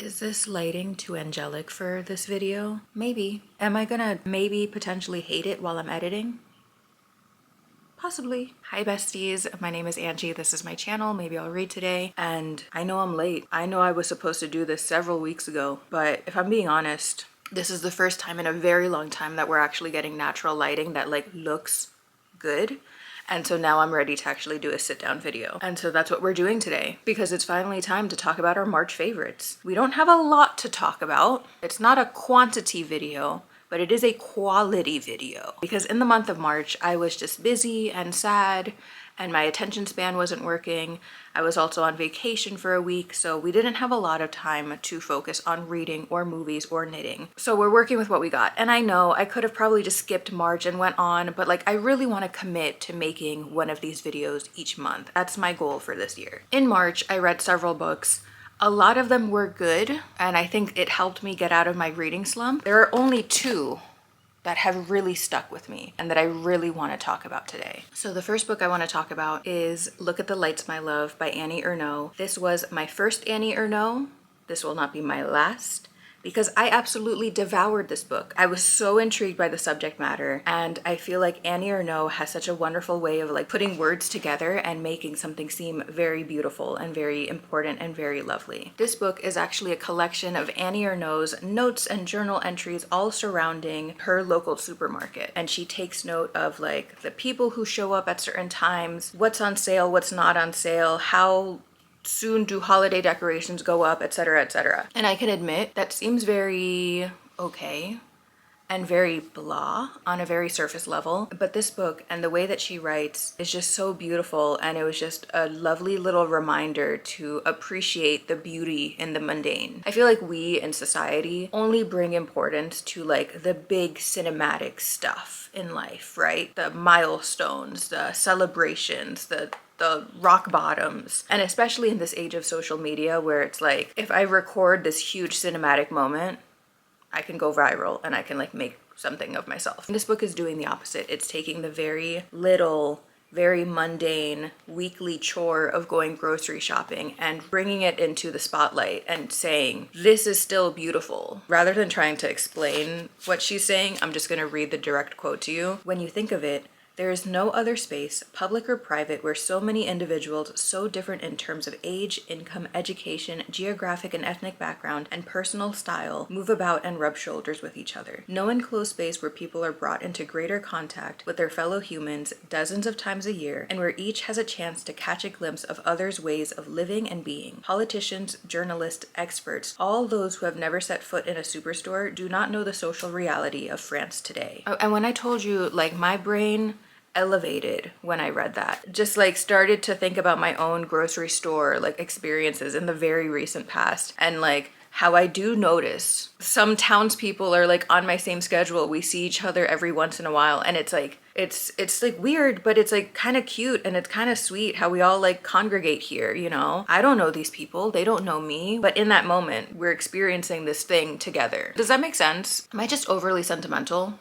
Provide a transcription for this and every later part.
Is this lighting too angelic for this video? Maybe. Am I gonna maybe potentially hate it while I'm editing? Possibly. Hi besties, my name is Angie. This is my channel. Maybe I'll read today. And I know I'm late. I know I was supposed to do this several weeks ago, but if I'm being honest, this is the first time in a very long time that we're actually getting natural lighting that like looks good. And so now I'm ready to actually do a sit down video. And so that's what we're doing today because it's finally time to talk about our March favorites. We don't have a lot to talk about. It's not a quantity video, but it is a quality video because in the month of March, I was just busy and sad and my attention span wasn't working. I was also on vacation for a week, so we didn't have a lot of time to focus on reading or movies or knitting. So we're working with what we got. And I know I could have probably just skipped March and went on, but like I really want to commit to making one of these videos each month. That's my goal for this year. In March, I read several books. A lot of them were good, and I think it helped me get out of my reading slump. There are only two that have really stuck with me and that I really want to talk about today. So the first book I want to talk about is Look at the Lights, My Love by Annie Ernaux. This was my first Annie Ernaux. This will not be my last, because I absolutely devoured this book. I was so intrigued by the subject matter, and I feel like Annie Ernaux has such a wonderful way of like putting words together and making something seem very beautiful and very important and very lovely. This book is actually a collection of Annie Ernaux's notes and journal entries all surrounding her local supermarket. And she takes note of like the people who show up at certain times, what's on sale, what's not on sale, how soon do holiday decorations go up, etc., etc. And I can admit that seems very okay and very blah on a very surface level, but this book and the way that she writes is just so beautiful, and it was just a lovely little reminder to appreciate the beauty in the mundane. I feel like we in society only bring importance to like the big cinematic stuff in life, right? The milestones, the celebrations, the rock bottoms. And especially in this age of social media where it's like, if I record this huge cinematic moment, I can go viral and I can like make something of myself. And this book is doing the opposite. It's taking the very little, very mundane weekly chore of going grocery shopping and bringing it into the spotlight and saying, this is still beautiful. Rather than trying to explain what she's saying, I'm just gonna read the direct quote to you. When you think of it, there is no other space, public or private, where so many individuals so different in terms of age, income, education, geographic and ethnic background, and personal style move about and rub shoulders with each other. No enclosed space where people are brought into greater contact with their fellow humans dozens of times a year, and where each has a chance to catch a glimpse of others' ways of living and being. Politicians, journalists, experts, all those who have never set foot in a superstore do not know the social reality of France today. Oh, and when I told you, like, my brain elevated when I read that. Just like started to think about my own grocery store like experiences in the very recent past, and like how I do notice some townspeople are like on my same schedule. We see each other every once in a while, and it's like it's like weird, but it's like kind of cute and it's kind of sweet how we all like congregate here, you know? I don't know these people, they don't know me, but in that moment we're experiencing this thing together. Does that make sense? Am I just overly sentimental?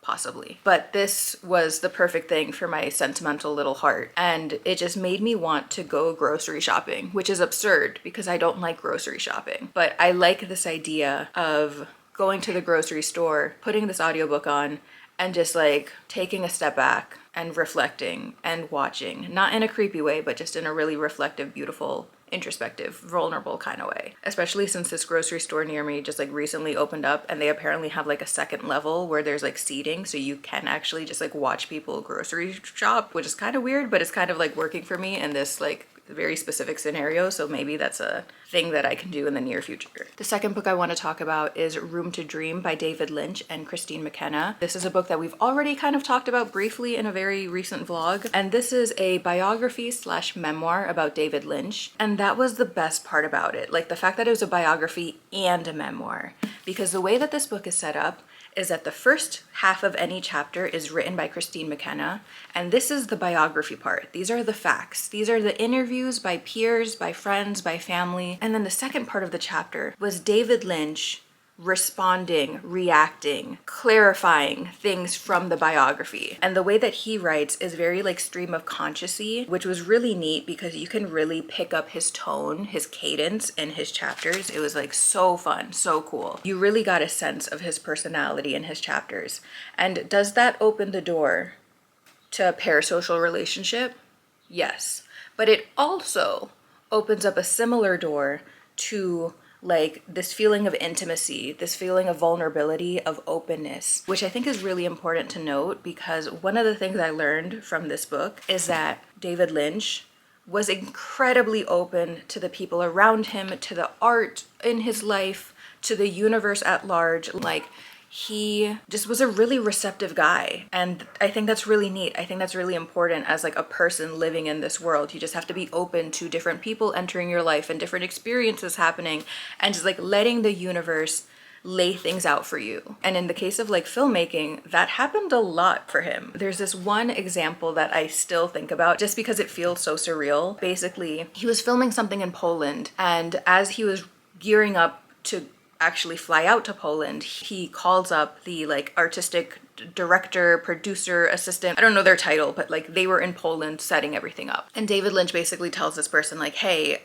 Possibly. But this was the perfect thing for my sentimental little heart. And it just made me want to go grocery shopping, which is absurd because I don't like grocery shopping. But I like this idea of going to the grocery store, putting this audiobook on, and just like taking a step back and reflecting and watching. Not in a creepy way, but just in a really reflective, beautiful, introspective, vulnerable kind of way. Especially since this grocery store near me just like recently opened up, and they apparently have like a second level where there's like seating, so you can actually just like watch people grocery shop, which is kind of weird, but it's kind of like working for me in this like very specific scenario, so maybe that's a thing that I can do in the near future. The second book I want to talk about is Room to Dream by David Lynch and Christine McKenna. This is a book that we've already kind of talked about briefly in a very recent vlog, and this is a biography slash memoir about David Lynch, and that was the best part about it, like the fact that it was a biography and a memoir, because the way that this book is set up is that the first half of any chapter is written by Christine McKenna, and this is the biography part. These are the facts. These are the interviews by peers, by friends, by family. And then the second part of the chapter was David Lynch responding, reacting, clarifying things from the biography. And the way that he writes is very like stream of consciousy, which was really neat because you can really pick up his tone, his cadence in his chapters. It was like so fun, so cool. You really got a sense of his personality in his chapters. And does that open the door to a parasocial relationship? Yes. But it also opens up a similar door to like this feeling of intimacy, this feeling of vulnerability, of openness, which I think is really important to note, because one of the things I learned from this book is that David Lynch was incredibly open to the people around him, to the art in his life, to the universe at large. Like, he just was a really receptive guy. And I think that's really neat. I think that's really important as like a person living in this world. You just have to be open to different people entering your life and different experiences happening, and just like letting the universe lay things out for you. And in the case of like filmmaking, that happened a lot for him. There's this one example that I still think about just because it feels so surreal. Basically, he was filming something in Poland, and as he was gearing up to actually fly out to Poland, he calls up the like artistic director, producer, assistant, I don't know their title, but like they were in Poland setting everything up. And David Lynch basically tells this person like, hey,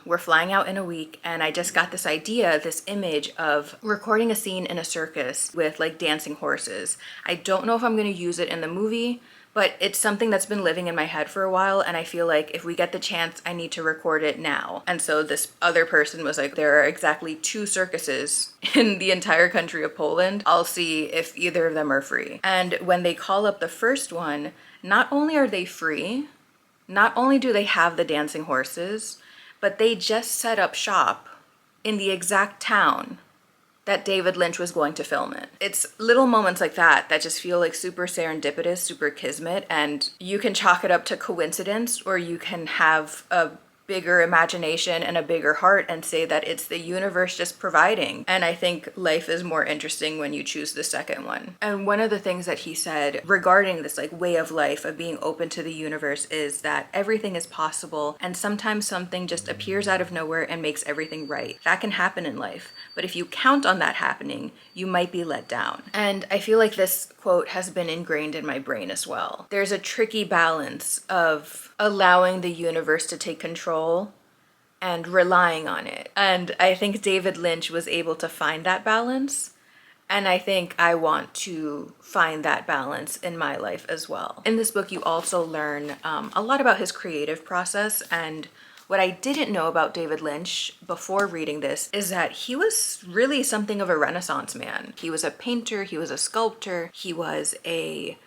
we're flying out in a week and I just got this idea, this image of recording a scene in a circus with like dancing horses. I don't know if I'm going to use it in the movie, but it's something that's been living in my head for a while, and I feel like if we get the chance, I need to record it now. And so this other person was like, there are exactly 2 circuses in the entire country of Poland. I'll see if either of them are free. And when they call up the first one, not only are they free, not only do they have the dancing horses, but they just set up shop in the exact town that David Lynch was going to film it. It's little moments like that that just feel like super serendipitous, super kismet, and you can chalk it up to coincidence, or you can have a bigger imagination and a bigger heart and say that it's the universe just providing. And I think life is more interesting when you choose the second one. And one of the things that he said regarding this like way of life of being open to the universe is that everything is possible, and sometimes something just appears out of nowhere and makes everything right. That can happen in life. But if you count on that happening, you might be let down. And I feel like this quote has been ingrained in my brain as well. There's a tricky balance of allowing the universe to take control and relying on it. And I think David Lynch was able to find that balance. And I think I want to find that balance in my life as well. In this book, you also learn a lot about his creative process. And what I didn't know about David Lynch before reading this is that he was really something of a Renaissance man. He was a painter, he was a sculptor, he was a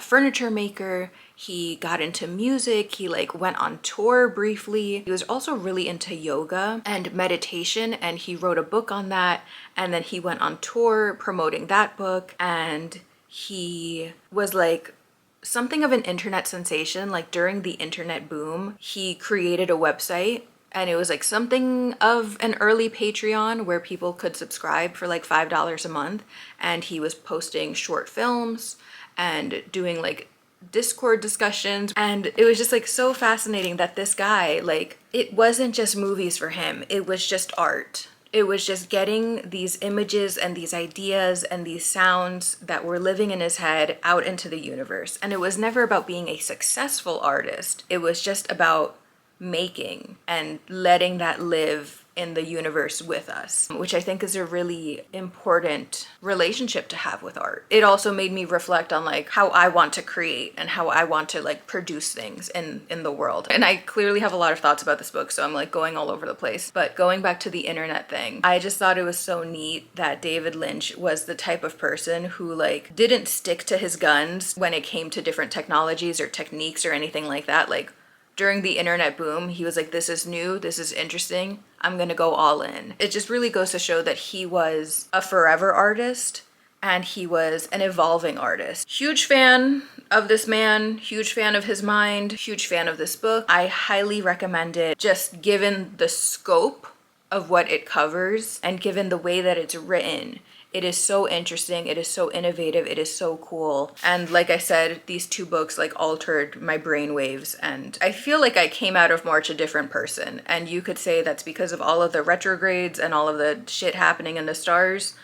furniture maker, he got into music, he like went on tour briefly. He was also really into yoga and meditation, and he wrote a book on that, and then he went on tour promoting that book, and he was like something of an internet sensation. Like during the internet boom, he created a website, and it was like something of an early Patreon where people could subscribe for like $5 a month, and he was posting short films and doing like Discord discussions. And it was just like so fascinating that this guy, like, it wasn't just movies for him, it was just art. It was just getting these images and these ideas and these sounds that were living in his head out into the universe. And it was never about being a successful artist. It was just about making and letting that live in the universe with us, which I think is a really important relationship to have with art. It also made me reflect on like how I want to create and how I want to like produce things in the world. And I clearly have a lot of thoughts about this book, so I'm like going all over the place. But going back to the internet thing, I just thought it was so neat that David Lynch was the type of person who like didn't stick to his guns when it came to different technologies or techniques or anything like that. Like during the internet boom, he was like, this is new, this is interesting, I'm gonna go all in. It just really goes to show that he was a forever artist and he was an evolving artist. Huge fan of this man, huge fan of his mind, huge fan of this book. I highly recommend it, just given the scope of what it covers and given the way that it's written. It is so interesting, it is so innovative, it is so cool. And like I said, these two books like altered my brainwaves, and I feel like I came out of March a different person. And you could say that's because of all of the retrogrades and all of the shit happening in the stars,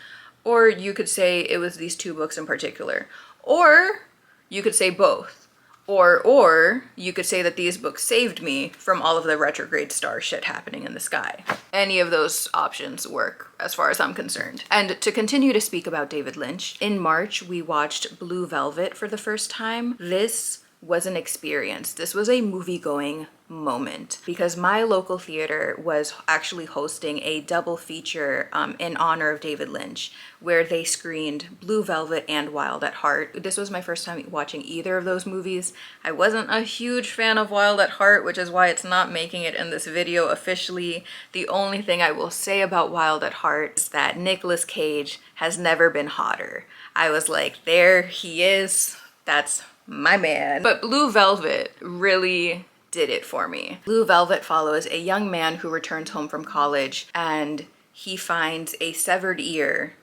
or you could say it was these two books in particular, or you could say both. Or you could say that these books saved me from all of the retrograde star shit happening in the sky. Any of those options work as far as I'm concerned. And to continue to speak about David Lynch, in March we watched Blue Velvet for the first time. This was an experience. This was a movie-going moment because my local theater was actually hosting a double feature in honor of David Lynch, where they screened Blue Velvet and Wild at Heart. This was my first time watching either of those movies. I wasn't a huge fan of Wild at Heart, which is why it's not making it in this video officially. The only thing I will say about Wild at Heart is that Nicolas Cage has never been hotter. I was like, there he is, that's my man. But Blue Velvet really did it for me. Blue Velvet follows a young man who returns home from college and he finds a severed ear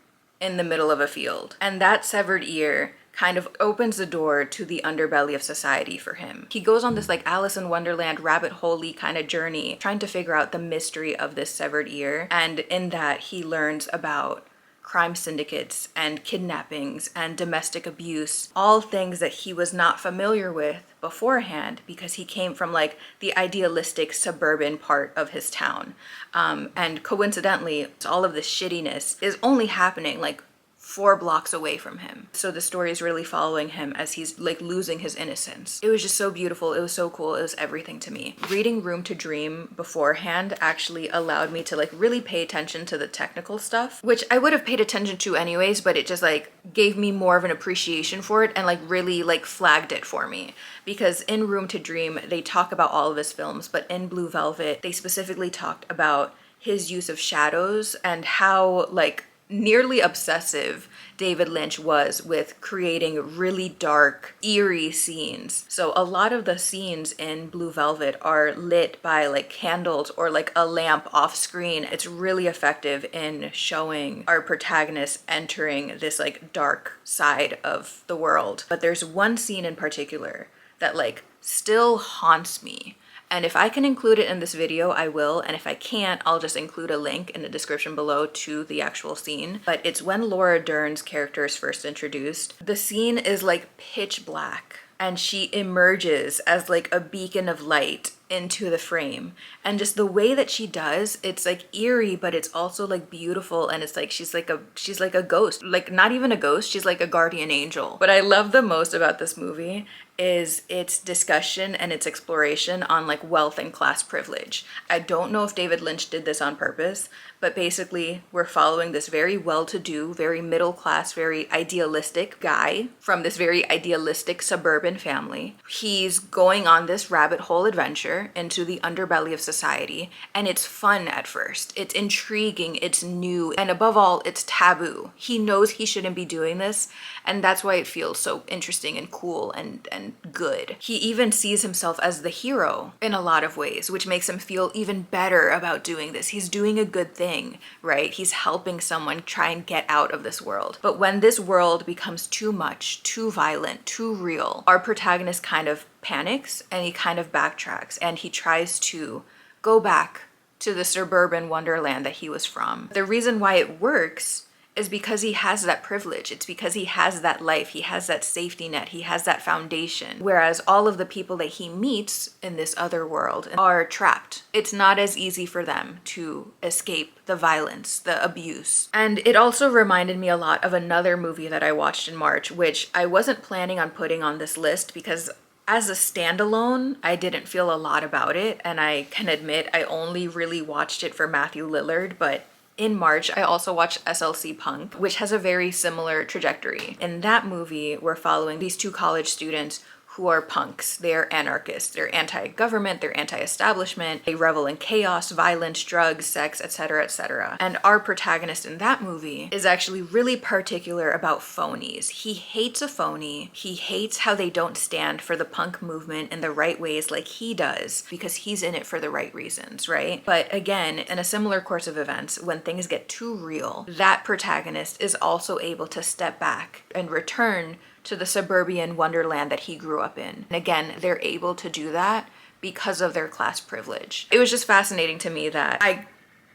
in the middle of a field. And that severed ear kind of opens the door to the underbelly of society for him. He goes on this like Alice in Wonderland rabbit hole-y kind of journey trying to figure out the mystery of this severed ear. And in that he learns about crime syndicates and kidnappings and domestic abuse, all things that he was not familiar with beforehand because he came from like the idealistic suburban part of his town. And coincidentally, all of this shittiness is only happening like 4 blocks away from him. So the story is really following him as he's like losing his innocence. It was just so beautiful. It was so cool. It was everything to me. Reading Room to Dream beforehand actually allowed me to like really pay attention to the technical stuff, which I would have paid attention to anyways, but it just like gave me more of an appreciation for it and like really like flagged it for me. Because in Room to Dream, they talk about all of his films, but in Blue Velvet, they specifically talked about his use of shadows and how like nearly obsessive David Lynch was with creating really dark, eerie scenes. So a lot of the scenes in Blue Velvet are lit by like candles or like a lamp off screen. It's really effective in showing our protagonist entering this like dark side of the world. But there's one scene in particular that like still haunts me. And if I can include it in this video, I will. And if I can't, I'll just include a link in the description below to the actual scene. But it's when Laura Dern's character is first introduced. The scene is like pitch black and she emerges as like a beacon of light into the frame. And just the way that she does, it's like eerie, but it's also like beautiful. And it's like she's like a ghost, like not even a ghost, she's like a guardian angel. What I love the most about this movie is its discussion and its exploration on like wealth and class privilege. I don't know if David Lynch did this on purpose, but basically we're following this very well-to-do, very middle class, very idealistic guy from this very idealistic suburban family. He's going on this rabbit hole adventure into the underbelly of society, and it's fun at first. It's intriguing, it's new, and above all, it's taboo. He knows he shouldn't be doing this, and that's why it feels so interesting and cool and good. He even sees himself as the hero in a lot of ways, which makes him feel even better about doing this. He's doing a good thing, right? He's helping someone try and get out of this world. But when this world becomes too much, too violent, too real, our protagonist kind of panics and he kind of backtracks and he tries to go back to the suburban wonderland that he was from. The reason why it works is because he has that privilege. It's because he has that life. He has that safety net. He has that foundation. Whereas all of the people that he meets in this other world are trapped. It's not as easy for them to escape the violence, the abuse. And it also reminded me a lot of another movie that I watched in March, which I wasn't planning on putting on this list because as a standalone, I didn't feel a lot about it. And I can admit I only really watched it for Matthew Lillard, but in March, I also watched SLC Punk, which has a very similar trajectory. In that movie, we're following these two college students who are punks. They're anarchists. They're anti-government. They're anti-establishment. They revel in chaos, violence, drugs, sex, etc., etc. And our protagonist in that movie is actually really particular about phonies. He hates a phony. He hates how they don't stand for the punk movement in the right ways like he does, because he's in it for the right reasons, right? But again, in a similar course of events, when things get too real, that protagonist is also able to step back and return to the suburban wonderland that he grew up in. And again, they're able to do that because of their class privilege. It was just fascinating to me that I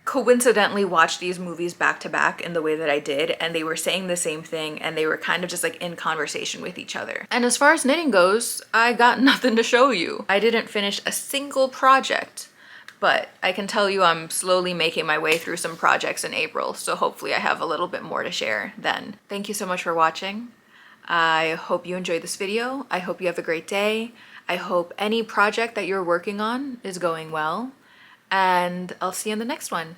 coincidentally watched these movies back to back in the way that I did, and they were saying the same thing, and they were kind of just like in conversation with each other. And as far as knitting goes, I got nothing to show you. I didn't finish a single project, but I can tell you I'm slowly making my way through some projects in April, so hopefully I have a little bit more to share then. Thank you so much for watching. I hope you enjoyed this video. I hope you have a great day. I hope any project that you're working on is going well, and I'll see you in the next one.